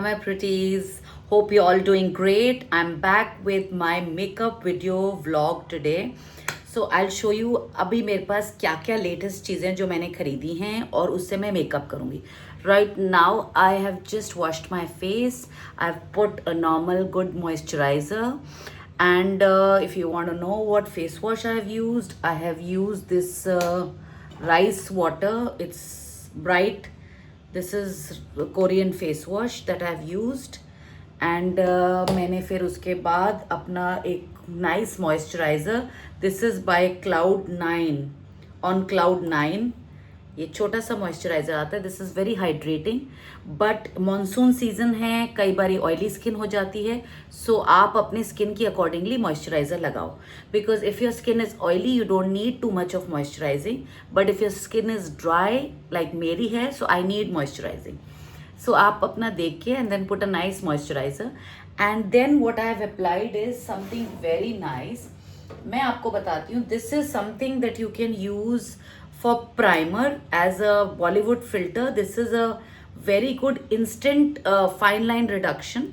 My pretties, hope you're all doing great. I'm back with my makeup video vlog today. So I'll show you अभी मेरे पास क्या क्या latest चीज़ें जो मैंने खरीदी हैं और उससे मैं मेकअप करूँगी. Right now I have just washed my face. I've put a normal good moisturizer. And if you want to know what face wash I have used this rice water. It's bright. This is Korean face wash that I've used. And मैंने फिर उसके बाद अपना एक nice moisturizer. This is by Cloud9. On Cloud9. ये छोटा सा moisturiser आता है. This is very hydrating. But monsoon season है, कई बार ऑयली स्किन हो जाती है. सो आप अपने स्किन की अकॉर्डिंगली मॉइस्चराइजर लगाओ. Because if your skin is oily you don't need too much of moisturising. But if your skin is dry like मेरी है, सो आई नीड मॉइस्चराइजिंग. सो आप अपना देख के and then put a nice moisturiser. And then what I have applied is something very nice. मैं आपको बताती हूँ. This is something that you can use for primer as a Bollywood filter. This is a very good instant fine line reduction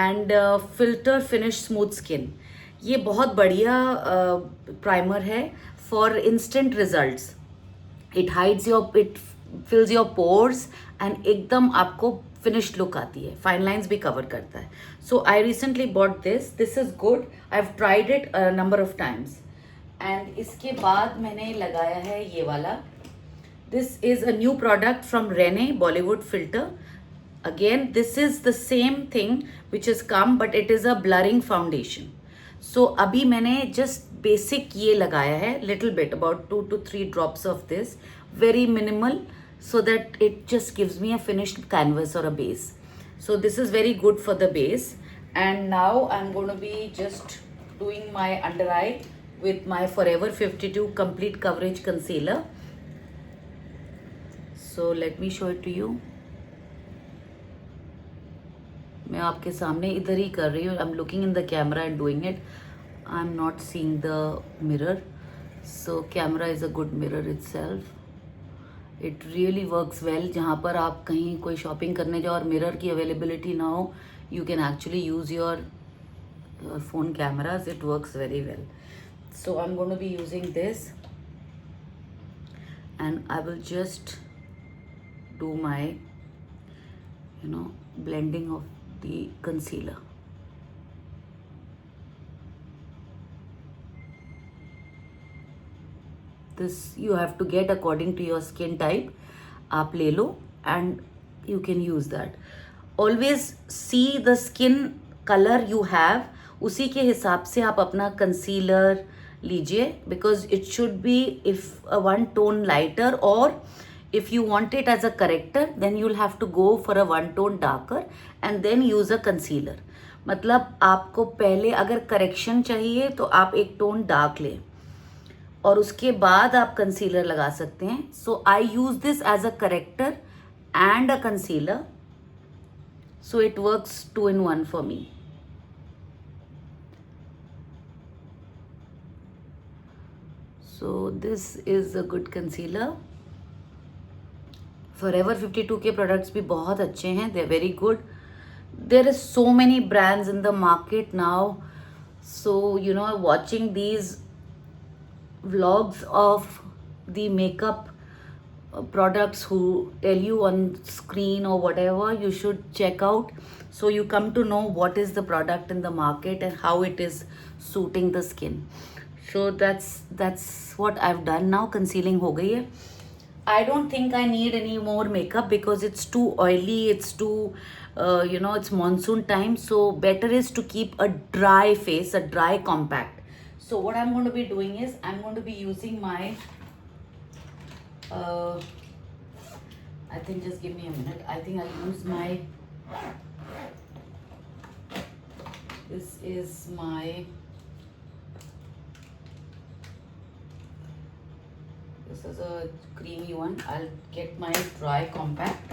and filter finish smooth skin. ये बहुत बढ़िया primer है for instant results. It fills your pores and एकदम आपको finished look आती है. Fine lines भी cover करता है. So I recently bought this. This is good. I've tried it a number of times. And इसके बाद मैंने लगाया है ये वाला. This is a new product from Renee Bollywood filter. Again this is the same thing which is come but it is a blurring foundation. So अभी मैंने just basic ये लगाया है, little bit about 2 to 3 drops of this, very minimal, so that it just gives me a finished canvas or a base. So this is very good for the base. And now I'm going to be just doing my under eye with my Forever 52 complete coverage concealer. So let me show it to you. मैं आपके सामने इधर ही कर रही हूँ. I'm looking in the camera and doing it. I'm not seeing the mirror. So camera is a good mirror itself. It really works well. जहाँ पर आप कहीं कोई शॉपिंग करने जाओ और मिरर की अवेलेबिलिटी ना हो, you can actually use your phone cameras. It works very well. So I'm going to be using this and I will just do my blending of the concealer. This you have to get according to your skin type. आप ले लो and you can use that. Always see the skin color you have. उसी के हिसाब से आप अपना concealer लीजिए. Because it should be if one tone lighter, और if you want it as a corrector then you'll have to go for a one tone darker and then use a concealer. मतलब आपको पहले अगर correction चाहिए तो आप एक tone dark लें और उसके बाद आप कंसीलर लगा सकते हैं. So I use this as a corrector and a concealer. So it works 2 in 1 for me. So this is a good concealer. Forever 52 के products भी बहुत अच्छे हैं. They're very good. There is so many brands in the market now. So watching these vlogs of the makeup products who tell you on screen or whatever, you should check out. So you come to know what is the product in the market and how it is suiting the skin. So that's what I've done now. Concealing हो गई है. I don't think I need any more makeup because it's too oily. It's too, it's monsoon time. So better is to keep a dry face, a dry compact. So what I'm going to be doing is I'm going to be using my, I think just give me a minute. I think I'll use my, this is my, this is a creamy one. I'll get my dry compact.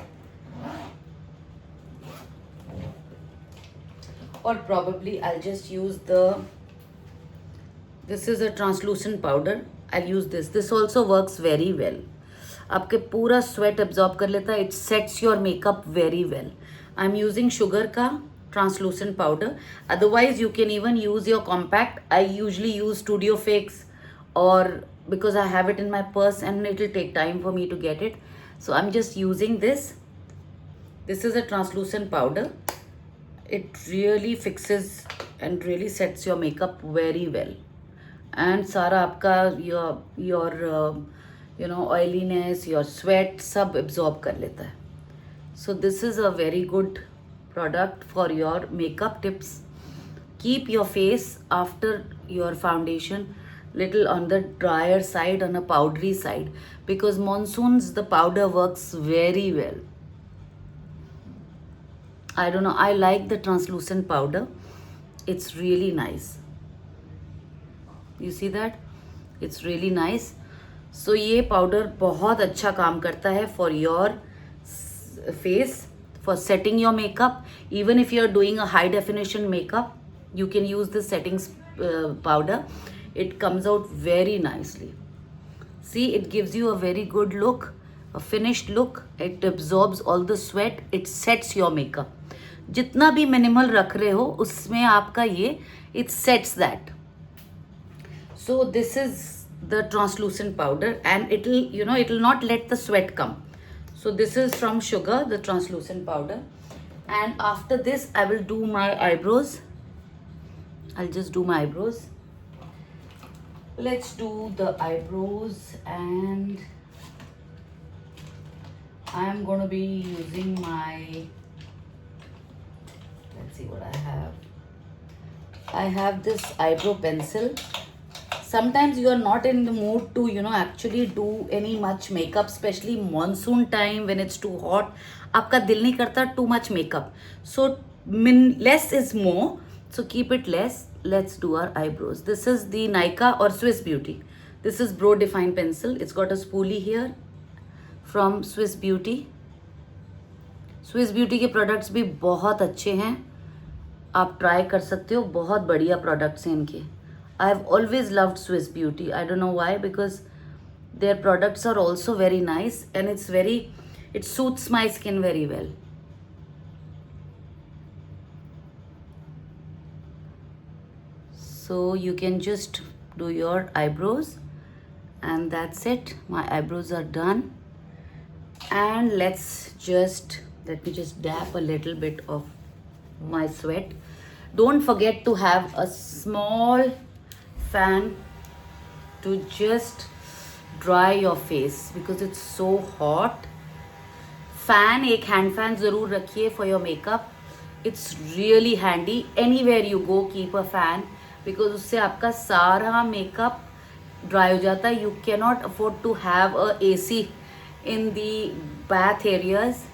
Or probably I'll just use this is a translucent powder. I'll use this. This also works very well. आपके पूरा sweat absorb कर लेता है. It sets your makeup very well. I am using sugar का translucent powder. Otherwise you can even use your compact. I usually use Studio Fix, or because I have it in my purse and it will take time for me to get it, so I'm just using this. This is a translucent powder. It really fixes and really sets your makeup very well, and सारा आपका your oiliness, your sweat सब absorb कर लेता है. So this is a very good product for your makeup tips. Keep your face after your foundation little on the drier side, on a powdery side, because monsoons the powder works very well. I don't know, I like the translucent powder. It's really nice. You see that? It's really nice. So ये powder बहुत अच्छा काम करता है for your face, for setting your makeup. Even if you're doing a high definition makeup, you can use this settings powder. It comes out very nicely. See, it gives you a very good look, a finished look. It absorbs all the sweat. It sets your makeup. जितना भी minimal रख रहे हो उसमें आपका ये it sets that. So this is the translucent powder, and it'll not let the sweat come. So this is from Sugar, the translucent powder. And after this I will do my eyebrows. I'll just do my eyebrows. Let's do the eyebrows, and I'm going to be using my, let's see what I have. I have this eyebrow pencil. Sometimes you are not in the mood to actually do any much makeup, especially monsoon time when it's too hot. आपका दिल नहीं करता too much makeup. So less is more. So keep it less. Let's do our eyebrows. This is the Nykaa or Swiss Beauty. This is Brow Define pencil. It's got a spoolie here from Swiss Beauty. Swiss Beauty के products भी बहुत अच्छे हैं, आप try कर सकते हो. बहुत बढ़िया products हैं इनके. I have always loved Swiss Beauty. I don't know why, because their products are also very nice, and it suits my skin very well. So you can just do your eyebrows, and that's it. My eyebrows are done. And let me just dab a little bit of my sweat. Don't forget to have a small fan to just dry your face, because it's so hot. Fan, एक hand fan ज़रूर रखिए for your makeup. It's really handy. Anywhere you go, keep a fan, because उससे आपका सारा makeup dry हो जाता है. You cannot afford to have a AC in the bath areas,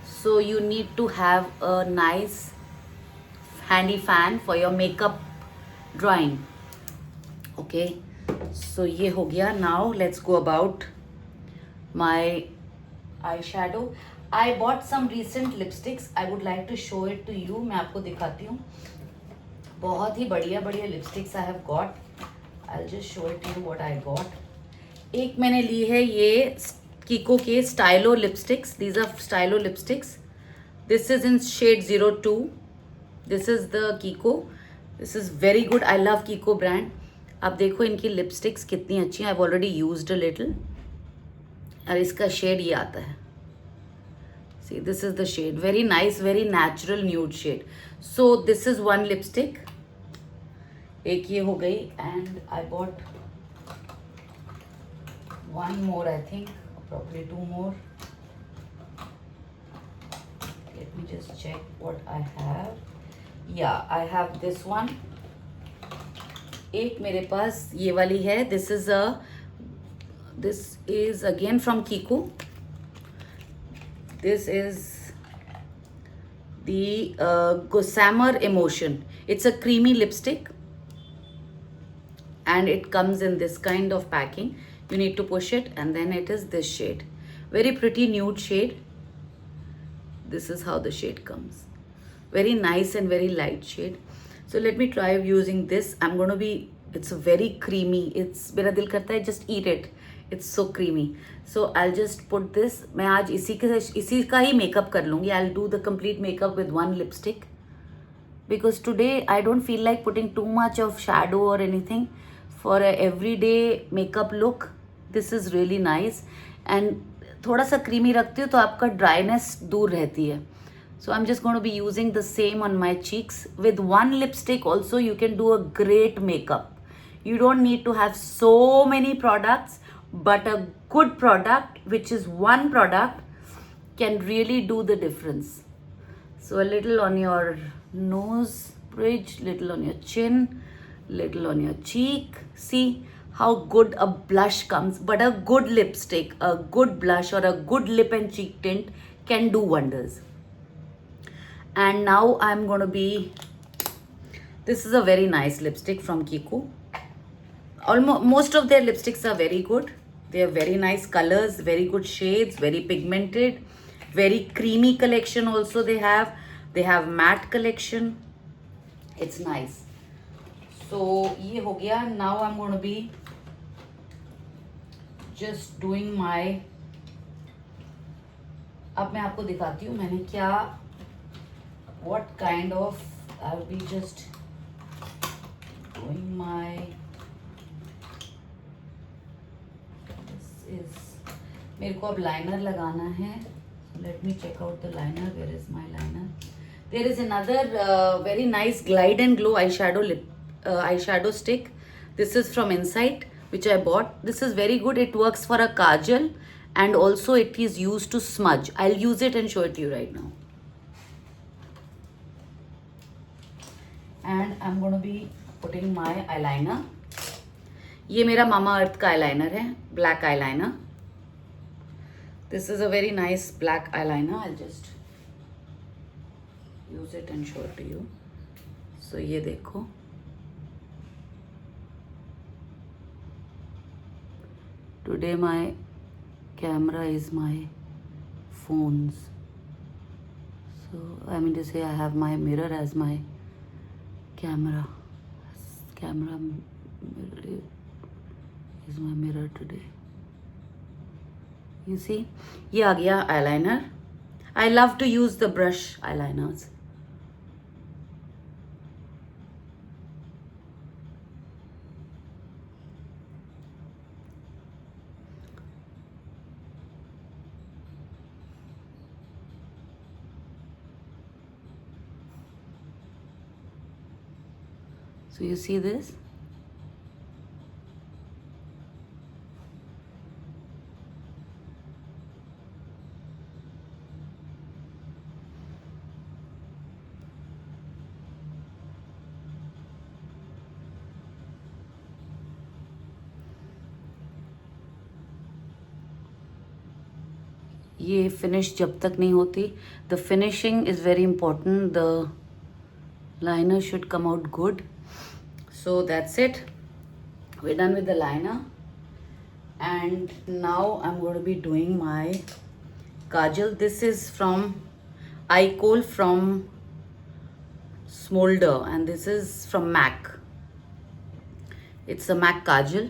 so you need to have a nice handy fan for your makeup drying. Okay, so ये हो गया. Now let's go about my eyeshadow. I bought some recent lipsticks. I would like to show it to you. मैं आपको दिखाती हूँ. बहुत ही बढ़िया बढ़िया lipsticks I have got. I'll just show it to you what I got. एक मैंने ली है ये Kiko के Stylo lipsticks. These are Stylo lipsticks. This is in shade 02. This is the Kiko. This is very good. I love Kiko brand. आप देखो इनकी lipsticks कितनी अच्छी हैं. I've already used a little. और इसका शेड ये आता है. See, this is the shade. Very nice, very natural nude shade. So this is one lipstick. एक ये हो गई, and I bought one more, I think, probably two more. Let me just check what I have. Yeah, I have this one. एक मेरे पास ये वाली है. This is again from Kiko. This is the Gossamer Emotion. It's a creamy lipstick, and it comes in this kind of packing. You need to push it, and then it is this shade. Very pretty nude shade. This is how the shade comes. Very nice and very light shade. So let me try using this. It's a very creamy. मेरा दिल करता है just eat it. It's so creamy. So I just put this. मैं आज इसी का ही makeup कर लूँगी. I do the complete makeup with one lipstick because today I don't feel like putting too much of shadow or anything. For a everyday makeup look, this is really nice. And थोड़ा सा creamy रखती हो तो आपका dryness दूर रहती है. So I'm just going to be using the same on my cheeks. With one lipstick also you can do a great makeup. You don't need to have so many products, but a good product, which is one product, can really do the difference. So a little on your nose bridge, little on your chin, little on your cheek. See how good a blush comes. But a good lipstick, a good blush or a good lip and cheek tint can do wonders. And now I'm going to be, this is a very nice lipstick from Kiko. Almost most of their lipsticks are very good. They have very nice colors, very good shades, very pigmented, very creamy collection also they have matte collection. It's nice. So ये हो गया. Now I'm going to be just doing my, अब मैं आपको दिखाती हूँ मैंने क्या, what kind of, I'll be just doing my, this is, मेरे को अब लाइनर लगाना है. Let me check out the liner. Where is my liner? There is another very nice Glide and Glow eyeshadow stick. This is from Insight, which I bought. This is very good. It works for a kajal and also it is used to smudge. I'll use it and show it to you right now. And I'm going to be putting my eyeliner. ये मेरा Mama Earth का eyeliner है, black eyeliner. This is a very nice black eyeliner. I'll just use it and show it to you. So ये देखो. Today my camera is my phones. So I mean to say I have my mirror as my camera. Camera is my mirror today. You see, ये आ गया eyeliner. I love to use the brush eyeliners. So you see this? ये finish जब तक नहीं होती, the finishing is very important. The liner should come out good. So that's it. we're done with the liner and now I'm going to be doing my kajal. This is from Icole from Smolder and this is from MAC. It's a MAC kajal.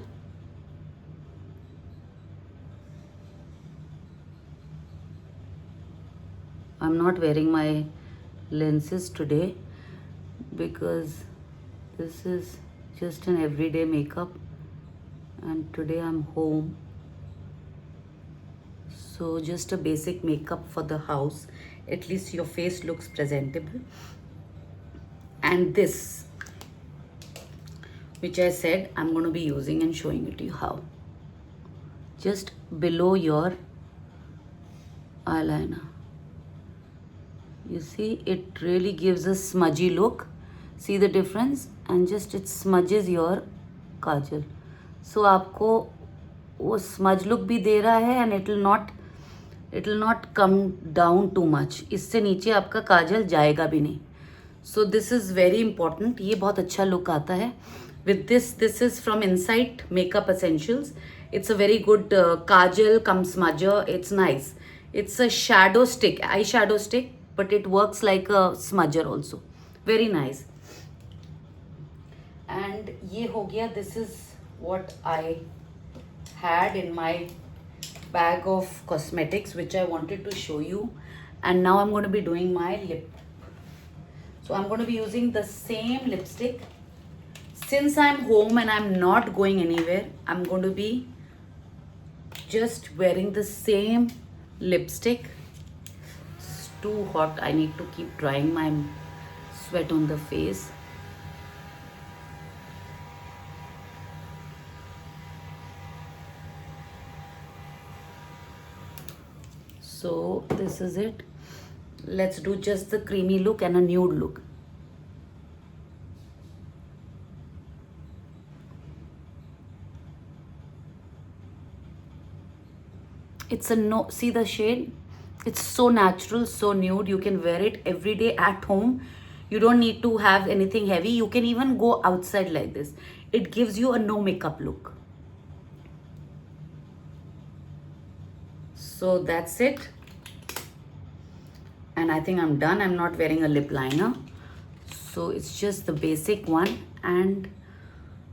I'm not wearing my lenses today because this is just an everyday makeup and today I'm home, so just a basic makeup for the house. At least your face looks presentable. And this, which I said I'm going to be using and showing it to you how, just below your eyeliner. You see, it really gives a smudgy look. See the difference? And just it smudges your kajal. So आपको वो smudge look भी दे रहा है and it will not come down too much. इससे नीचे आपका काजल जाएगा भी नहीं. So this is very important. ये बहुत अच्छा look आता है. With this is from Insight Makeup Essentials. It's a very good kajal cum smudger. It's nice. It's a shadow stick, eyeshadow stick, but it works like a smudger also. Very nice. And ये हो गया. This is what I had in my bag of cosmetics which I wanted to show you. And now I'm going to be doing my lip. So I'm going to be using the same lipstick. Since I'm home and I'm not going anywhere, I'm going to be just wearing the same lipstick. It's too hot. I need to keep drying my sweat on the face. So this is it. Let's do just the creamy look and a nude look. It's a no, see the shade? It's so natural, so nude. You can wear it every day at home. You don't need to have anything heavy. You can even go outside like this. It gives you a no makeup look. So that's it. And I think I'm done. I'm not wearing a lip liner. So it's just the basic one. And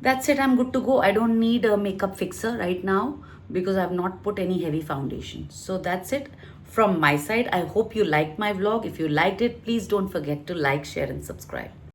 that's it. I'm good to go. I don't need a makeup fixer right now because I've not put any heavy foundation. So that's it from my side. I hope you liked my vlog. If you liked it, please don't forget to like, share and subscribe.